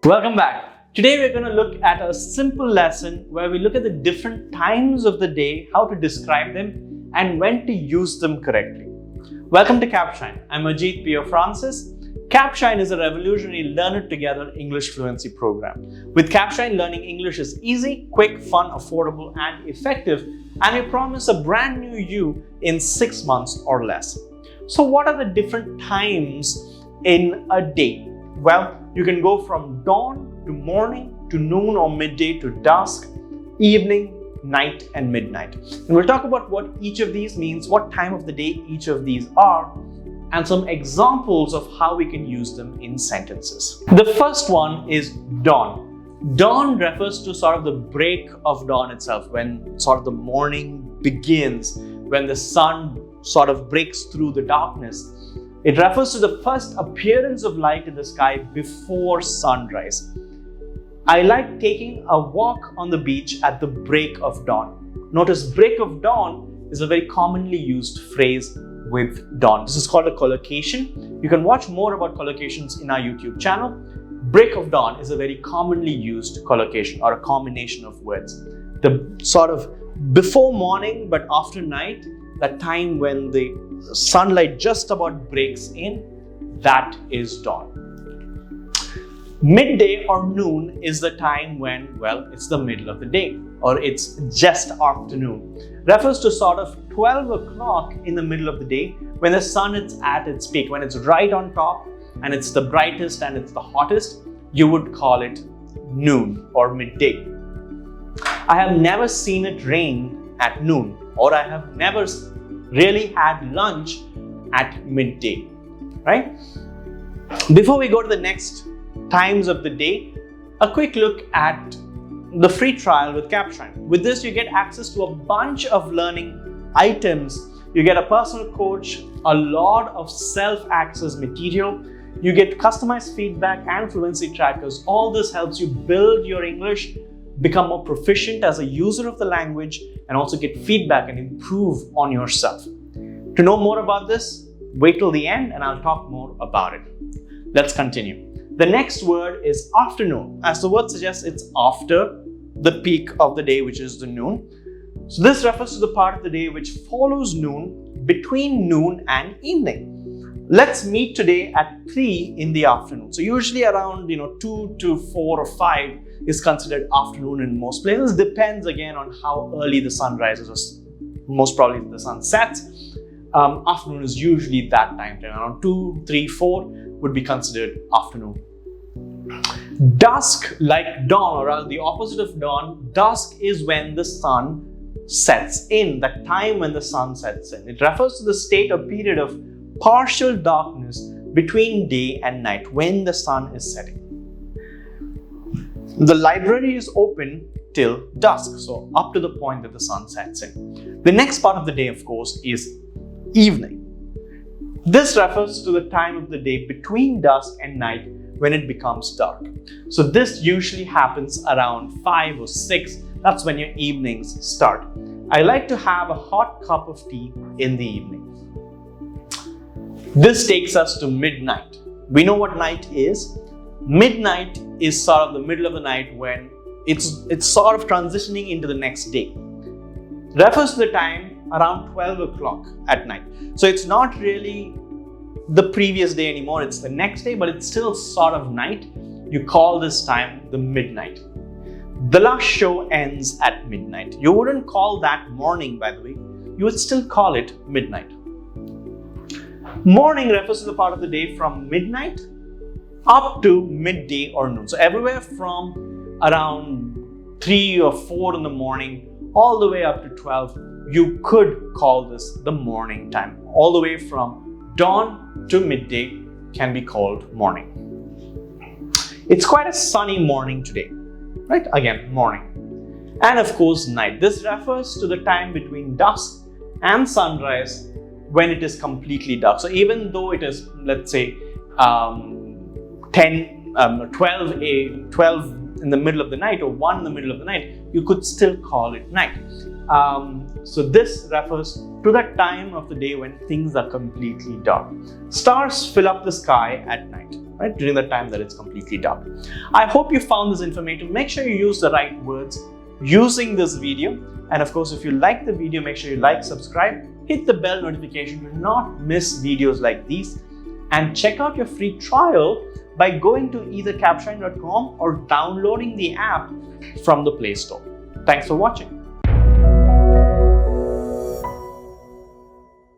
Welcome back. Today we're going to look at a simple lesson where we look at the different times of the day, how to describe them, and when to use them correctly. Welcome to Capshine. I'm Ajit P.O. Francis. Capshine is a revolutionary learn it together English fluency program. With Capshine, learning English is easy, quick, fun, affordable, and effective, and we promise a brand new you in 6 months or less. So what are the different times in a day? Well, you can go from dawn to morning to noon or midday to dusk, evening, night, and midnight. And we'll talk about what each of these means, what time of the day each of these are, and some examples of how we can use them in sentences. The first one is dawn. Dawn refers to sort of the break of dawn itself, when sort of the morning begins, when the sun sort of breaks through the darkness. It refers to the first appearance of light in the sky before sunrise. I like taking a walk on the beach at the break of dawn. Notice break of dawn is a very commonly used phrase with dawn. This is called a collocation. You can watch more about collocations in our YouTube channel. Break of dawn is a very commonly used collocation or a combination of words. The sort of before morning but after night, that time when the sunlight just about breaks in, that is dawn. Midday or noon is the time when, well, it's the middle of the day or it's just afternoon. Refers to sort of 12 o'clock in the middle of the day when the sun is at its peak, when it's right on top and it's the brightest and it's the hottest. You would call it noon or midday. I have never seen it rain at noon, or I have never really had lunch at midday, right? Before we go to the next times of the day, a quick look at the free trial with Capshine. With this, you get access to a bunch of learning items. You get a personal coach, a lot of self-access material. You get customized feedback and fluency trackers. All this helps you build your English, become more proficient as a user of the language, and also get feedback and improve on yourself. To know more about this, wait till the end and I'll talk more about it. Let's continue. The next word is afternoon. As the word suggests, it's after the peak of the day, which is the noon. So this refers to the part of the day which follows noon, between noon and evening. Let's meet today at 3 in the afternoon. So usually around 2 to 4 or 5 is considered afternoon in most places. Depends again on how early the sun rises, or most probably the sun sets. Afternoon is usually that time. Around 2, 3, 4 would be considered afternoon. Dusk, like dawn, or rather the opposite of dawn, dusk is when the sun sets in, the time when the sun sets in. It refers to the state or period of partial darkness between day and night when the sun is setting. The library is open till dusk, so up to the point that the sun sets in. The next part of the day, of course, is evening. This refers to the time of the day between dusk and night when it becomes dark. So this usually happens around 5 or 6. That's when your evenings start. I like to have a hot cup of tea in the evening. This takes us to midnight. We know what night is. Midnight is sort of the middle of the night when it's sort of transitioning into the next day. Refers to the time around 12 o'clock at night. So it's not really the previous day anymore, it's the next day, but it's still sort of night. You call this time the midnight. The last show ends at midnight. You wouldn't call that morning, by the way. You would still call it midnight. Morning refers to the part of the day from midnight up to midday or noon. So everywhere from around 3 or 4 in the morning all the way up to 12, you could call this the morning time. All the way from dawn to midday can be called morning. It's quite a sunny morning today, right? Again, morning. And of course, night. This refers to the time between dusk and sunrise when it is completely dark. So even though it is, let's say, 12 in the middle of the night or 1 in the middle of the night, you could still call it night. So this refers to that time of the day when things are completely dark. Stars fill up the sky at night. right? During the time that it's completely dark. I hope you found this informative. Make sure you use the right words using this video. And of course, if you like the video, make sure you like, subscribe, hit the bell notification to not miss videos like these. And check out your free trial by going to either capshine.com or downloading the app from the Play Store. Thanks for watching.